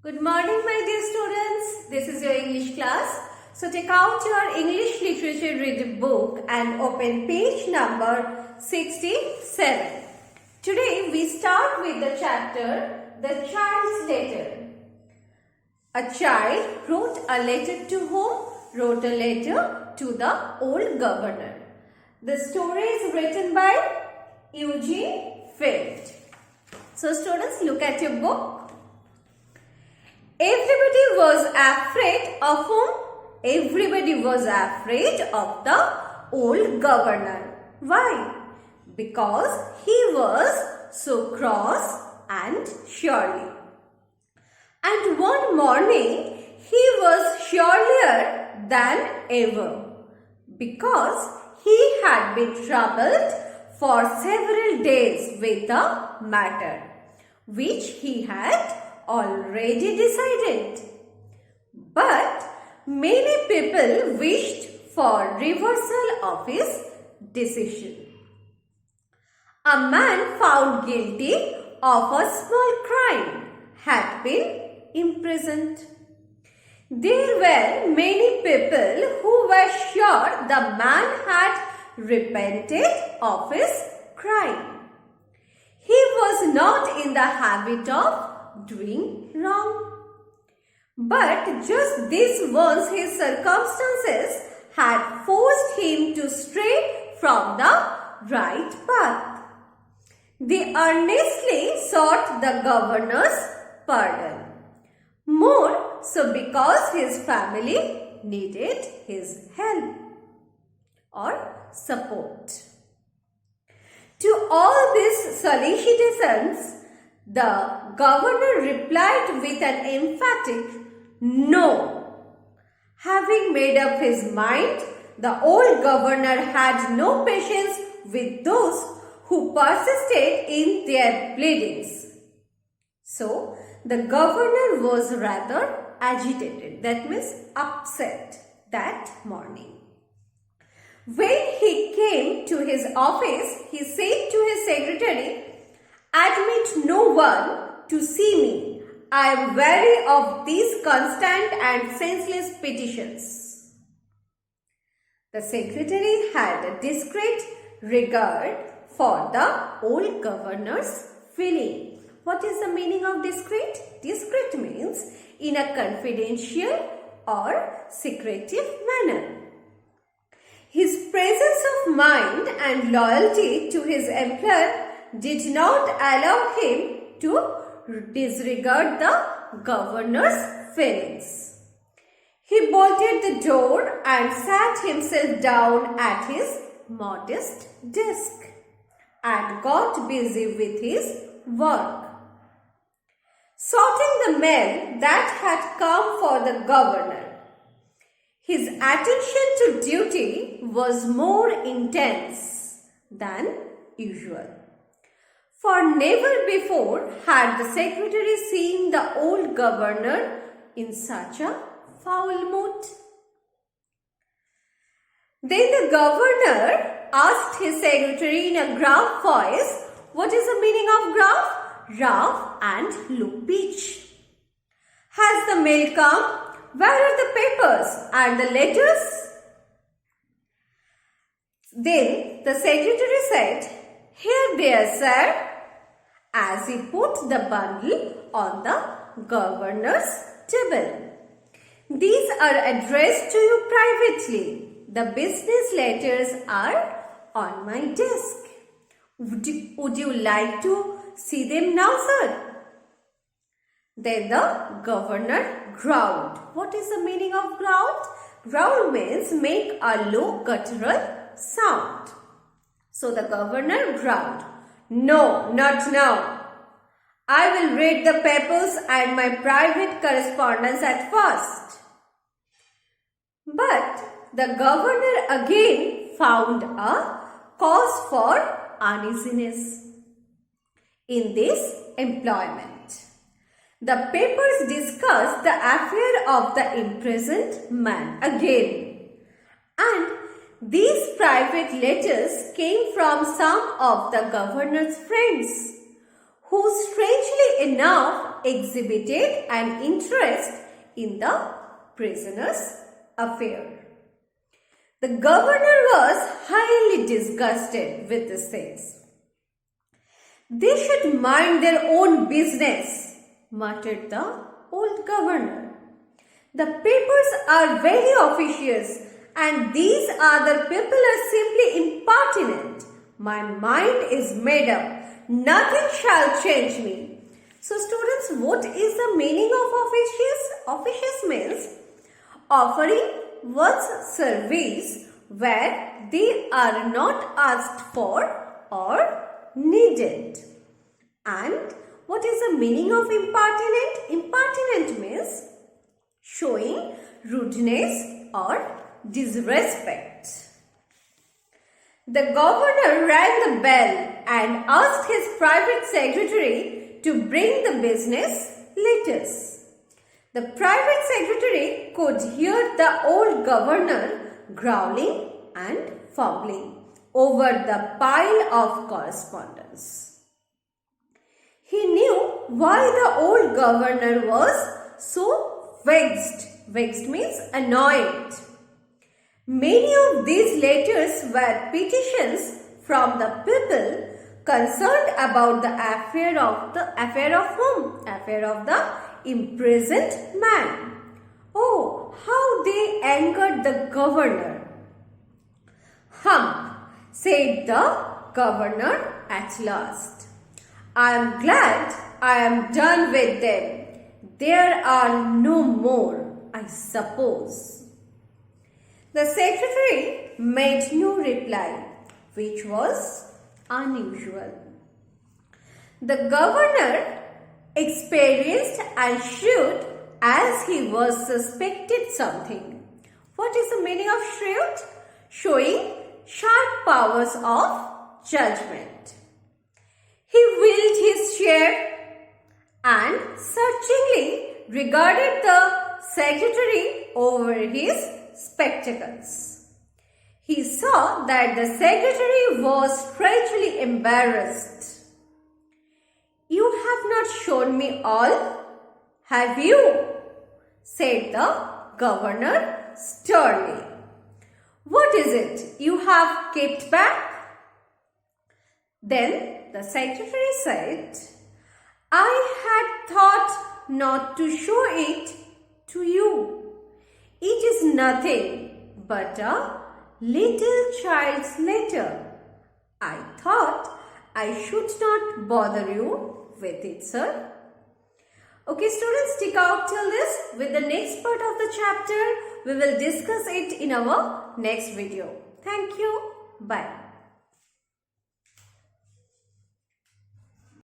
Good morning, my dear students. This is your English class. So take out your English literature reading book and open page number 67. Today we start with the chapter The Child's Letter. A child wrote a letter to whom? Wrote a letter to the old governor. The story is written by Eugene Field. So students, look at your book. Everybody was afraid of whom? Everybody was afraid of the old governor. Why? Because he was so cross and surly. And one morning he was surelier than ever because he had been troubled for several days with a matter which he had already decided. But many people wished for reversal of his decision. A man found guilty of a small crime had been imprisoned. There were many people who were sure the man had repented of his crime. He was not in the habit of doing wrong. But just this once his circumstances had forced him to stray from the right path. They earnestly sought the governor's pardon. More so because his family needed his help or support. To all these solicitations, the governor replied with an emphatic no. Having made up his mind, the old governor had no patience with those who persisted in their pleadings. So, the governor was rather agitated, that means upset, that morning. When he came to his office, he said to his secretary, "Admit no one to see me. I am weary of these constant and senseless petitions." The secretary had a discreet regard for the old governor's feeling. What is the meaning of discreet? Discreet means in a confidential or secretive manner. His presence of mind and loyalty to his employer did not allow him to disregard the governor's feelings. He bolted the door and sat himself down at his modest desk and got busy with his work. Sorting the mail that had come for the governor, his attention to duty was more intense than usual. For never before had the secretary seen the old governor in such a foul mood. Then the governor asked his secretary in a gruff voice, what is the meaning of gruff? Rough and low pitch. Has the mail come? Where are the papers and the letters? Then the secretary said, "Here they are, sir," as he put the bundle on the governor's table. "These are addressed to you privately. The business letters are on my desk. Would you like to see them now, sir?" Then the governor growled. What is the meaning of growled? Growl means make a low guttural sound. So the governor growled, "No, not now. I will read the papers and my private correspondence at first." But the governor again found a cause for uneasiness in this employment. The papers discussed the affair of the imprisoned man again, and these private letters came from some of the governor's friends who strangely enough exhibited an interest in the prisoner's affair. The governor was highly disgusted with these things. "They should mind their own business," muttered the old governor. "The papers are very officious and these other people are simply impertinent. My mind is made up. Nothing shall change me." So students, what is the meaning of officious? Officious means offering one's service where they are not asked for or needed. And what is the meaning of impertinent? Impertinent means showing rudeness or disrespect. The governor rang the bell and asked his private secretary to bring the business letters. The private secretary could hear the old governor growling and fumbling over the pile of correspondence. He knew why the old governor was so vexed. Vexed means annoyed. Many of these letters were petitions from the people concerned about the affair of whom? Affair of the imprisoned man. Oh, how they angered the governor. "Humph," said the governor at last. "I am glad I am done with them. There are no more, I suppose." The secretary made no reply, which was unusual. The governor experienced and shrewd as he was suspected something. What is the meaning of shrewd? Showing sharp powers of judgment. He wheeled his chair and searchingly regarded the secretary over his spectacles. He saw that the secretary was strangely embarrassed. "You have not shown me all, have you?" said the governor sternly. "What is it you have kept back?" Then the secretary said, "I had thought not to show it to you. It is nothing but a little child's letter. I thought I should not bother you with it, sir." Okay, students, stick out till this. With the next part of the chapter, we will discuss it in our next video. Thank you. Bye.